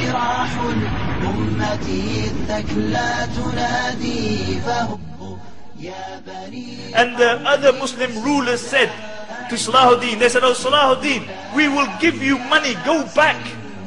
جراح الأمة إذ لا تنادي فهبوا يا بني. And the other Muslim rulers said to Salahuddin, they said, "Oh Salahuddin, we will give you money, go back."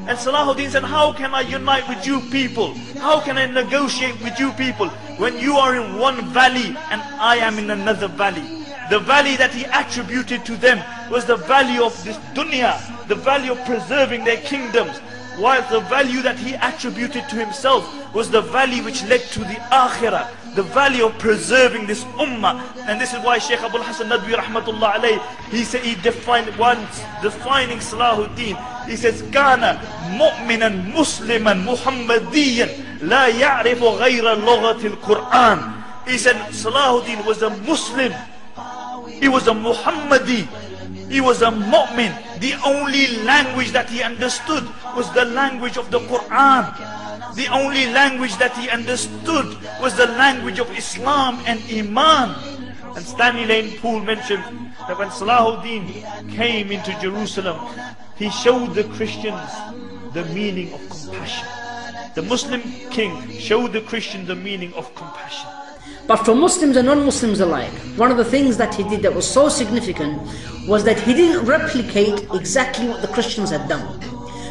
And Salahuddin said, "How can I unite with you people? How can I negotiate with you people when you are in one valley and I am in another valley?" The valley that he attributed to them was the value of this dunya, the value of preserving their kingdoms, while the value that he attributed to himself was the value which led to the akhirah, the value of preserving this ummah. And this is why Shaykh Abul Hasan Nadwi rahmatullah alayh, he said, he defined once, defining Salahuddin, he says, "Kana mu'minan musliman muhammadiyan la ya'rifu ghayra lughatil Qur'an." He said Salahuddin was a Muslim, he was a Muhammadi, he was a mu'min. The only language that he understood was the language of the Qur'an. The only language that he understood was the language of Islam and Iman. And Stanley Lane Poole mentioned that when Salahuddin came into Jerusalem, he showed the Christians the meaning of compassion. The Muslim king showed the Christians the meaning of compassion. But for Muslims and non-Muslims alike, one of the things that he did that was so significant was that he didn't replicate exactly what the Christians had done.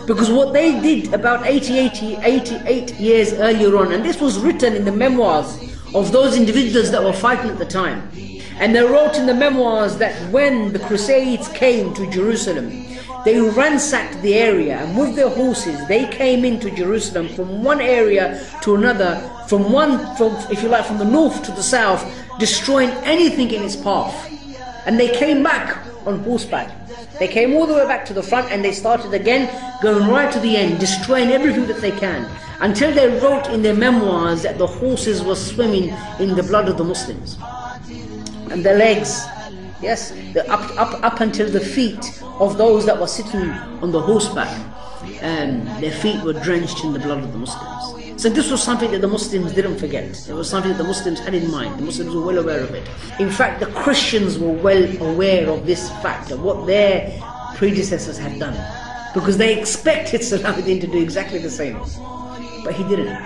Because what they did about 88 years earlier on, and this was written in the memoirs of those individuals that were fighting at the time. And they wrote in the memoirs that when the Crusades came to Jerusalem, they ransacked the area, and with their horses they came into Jerusalem from one area to another, from if you like, from the north to the south, destroying anything in its path. And they came back on horseback. They came all the way back to the front, and they started again, going right to the end, destroying everything that they can, until they wrote in their memoirs that the horses were swimming in the blood of the Muslims. And the legs, yes, up until the feet of those that were sitting on the horseback, and their feet were drenched in the blood of the Muslims. So this was something that the Muslims didn't forget. It was something that the Muslims had in mind. The Muslims were well aware of it. In fact, the Christians were well aware of this fact, of what their predecessors had done, because they expected Salahuddin to do exactly the same. But he didn't.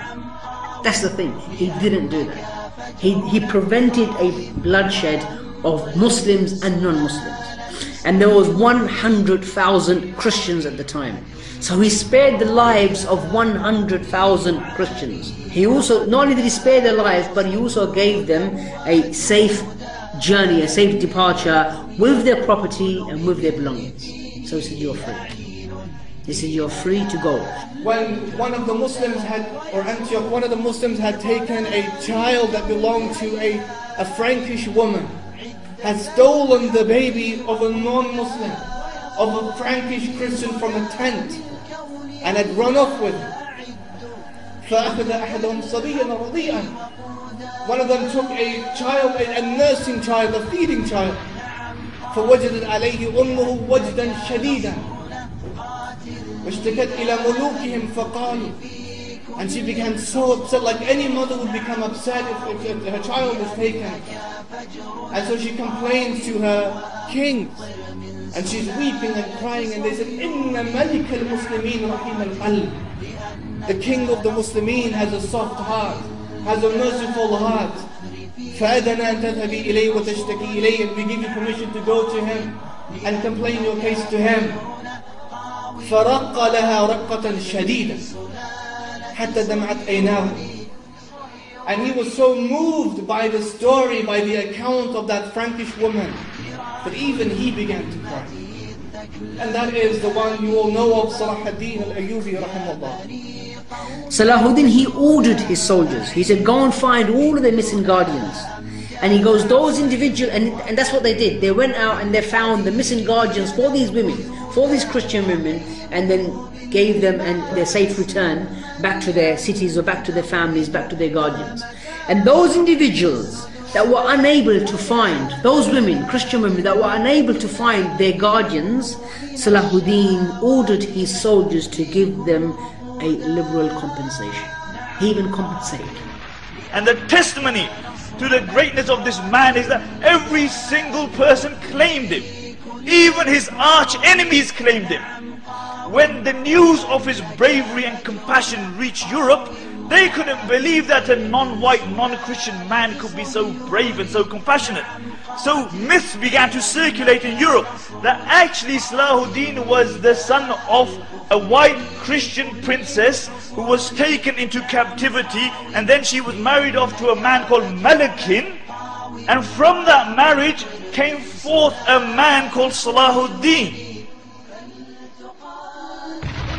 That's the thing. He didn't do that. He prevented a bloodshed of Muslims and non-Muslims. And there was 100,000 Christians at the time. So he spared the lives of 100,000 Christians. He also, not only did he spare their lives, but he also gave them a safe journey, a safe departure with their property and with their belongings. So he said, "You're free." He said, "You're free to go." When one of the Muslims had, or Antioch, one of the Muslims had taken a child that belonged to a Frankish woman, had stolen the baby of a non-Muslim, of a Frankish Christian from a tent, and had run off with him. فَأَخَذَ أَحَدُهُمْ صَبِيًّا رَضِيًّا. One of them took a child, a nursing child, a feeding child. فَوَجَدَتْ عَلَيْهِ أُمُّهُ وَجْدًا شَدِيدًا وَاشْتَكَتْ إِلَى مُلُوكِهِمْ فَقَالُوا. And she became so upset, like any mother would become upset if her child was taken. And so she complains to her kings, and she's weeping and crying, and they said, "Inna Malik al-Muslimin Rahim al-Qalb." The king of the Muslimin has a soft heart, has a merciful heart. فَأَذَنَا أَن تَذْهَبِي إِلَيْهِ وَتَشْتَكِي إِلَيْهِ. And we give you permission to go to him and complain your case to him. فَرَقَّ لَهَا رَقَّةً شَدِيدًا حَتَّى دَمْعَتْ عَيْنَاهُ. And he was so moved by the story, by the account of that Frankish woman, that even he began to cry. And that is the one you all know of, Salahuddin Al Ayubi rahimahullah. Salahuddin, he ordered his soldiers. He said, "Go and find all of the missing guardians." And he goes, those individuals, and that's what they did. They went out and they found the missing guardians for these women, for these Christian women, and then gave them their safe return back to their cities or back to their families, back to their guardians. And those individuals that were unable to find, those women, Christian women that were unable to find their guardians, Salahuddin ordered his soldiers to give them a liberal compensation. He even compensated. And the testimony to the greatness of this man is that every single person claimed him. Even his arch enemies claimed him. when the news of his bravery and compassion reached Europe, they couldn't believe that a non-white, non-Christian man could be so brave and so compassionate. So myths began to circulate in Europe that actually Salahuddin was the son of a white Christian princess who was taken into captivity, and then she was married off to a man called Malakin, and from that marriage came forth a man called Salahuddin.